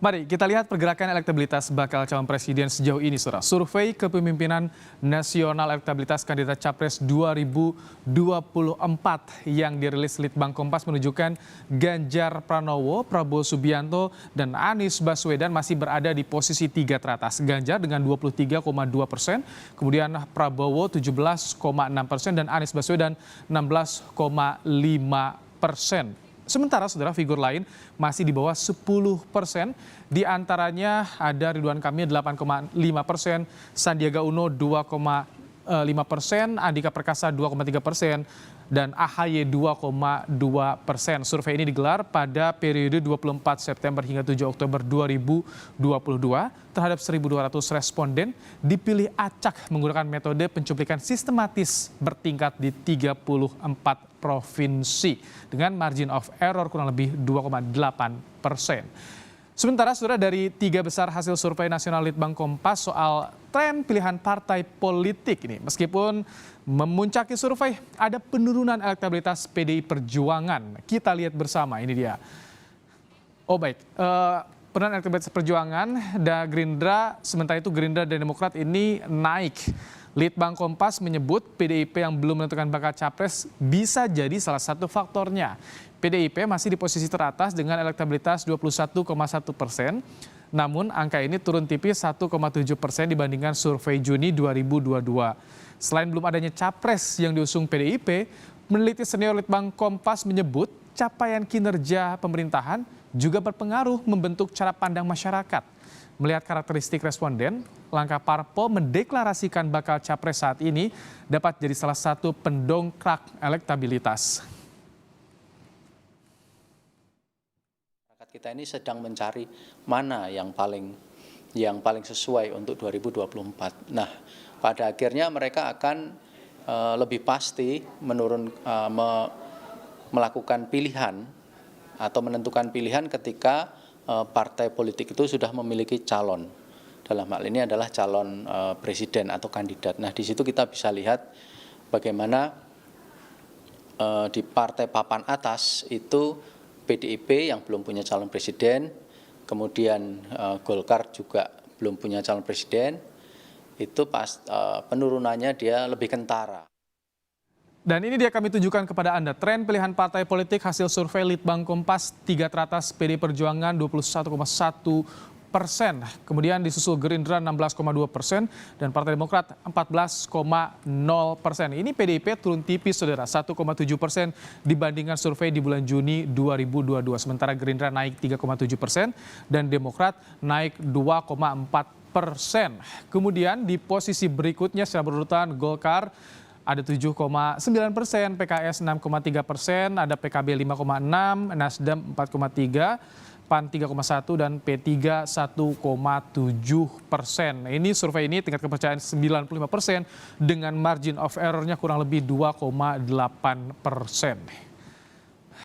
Mari kita lihat pergerakan elektabilitas bakal calon presiden sejauh ini, Saudara. Survei kepemimpinan nasional elektabilitas kandidat Capres 2024 yang dirilis Litbang Kompas menunjukkan Ganjar Pranowo, Prabowo Subianto, dan Anies Baswedan masih berada di posisi 3 teratas. Ganjar dengan 23,2%, kemudian Prabowo 17,6% dan Anies Baswedan 16,5%. Sementara saudara figur lain masih di bawah 10%, di antaranya ada Ridwan Kamil 8,5%, Sandiaga Uno 2,5%, Andika Perkasa 2,3%, dan AHY 2,2%. Survei ini digelar pada periode 24 September hingga 7 Oktober 2022 terhadap 1.200 responden dipilih acak menggunakan metode pencuplikan sistematis bertingkat di 34 provinsi dengan margin of error kurang lebih 2,8%. Sementara saudara dari 3 besar hasil survei nasional Litbang Kompas soal tren pilihan partai politik ini, meskipun memuncaki survei, ada penurunan elektabilitas PDI Perjuangan. Kita lihat bersama, ini dia. Oh baik, penurunan elektabilitas Perjuangan dan Gerindra, sementara itu Gerindra dan Demokrat ini naik. Litbang Kompas menyebut PDIP yang belum menentukan bakal capres bisa jadi salah satu faktornya. PDIP masih di posisi teratas dengan elektabilitas 21,1%, namun angka ini turun tipis 1,7% dibandingkan survei Juni 2022. Selain belum adanya capres yang diusung PDIP, peneliti senior Litbang Kompas menyebut capaian kinerja pemerintahan juga berpengaruh membentuk cara pandang masyarakat. Melihat karakteristik responden, langkah parpol mendeklarasikan bakal capres saat ini dapat jadi salah satu pendongkrak elektabilitas. Kita ini sedang mencari mana yang paling sesuai untuk 2024. Nah, pada akhirnya mereka akan lebih pasti melakukan pilihan atau menentukan pilihan ketika partai politik itu sudah memiliki calon. Dalam hal ini adalah calon presiden atau kandidat. Nah, di situ kita bisa lihat bagaimana di partai papan atas itu PDIP yang belum punya calon presiden, kemudian Golkar juga belum punya calon presiden, itu penurunannya dia lebih kentara. Dan ini dia kami tunjukkan kepada Anda, tren pilihan partai politik hasil survei Litbang Kompas 3 teratas PDI Perjuangan 21,1%. Kemudian disusul Gerindra 16,2% dan Partai Demokrat 14,0%. Ini PDIP turun tipis saudara, 1,7% dibandingkan survei di bulan Juni 2022. Sementara Gerindra naik 3,7% dan Demokrat naik 2,4%. Kemudian di posisi berikutnya secara berurutan Golkar ada 7,9%, PKS 6,3%, ada PKB 5,6%, Nasdem 4,3%, PAN 3,1% dan P3 1,7%. Ini survei ini tingkat kepercayaan 95% dengan margin of error-nya kurang lebih 2,8%.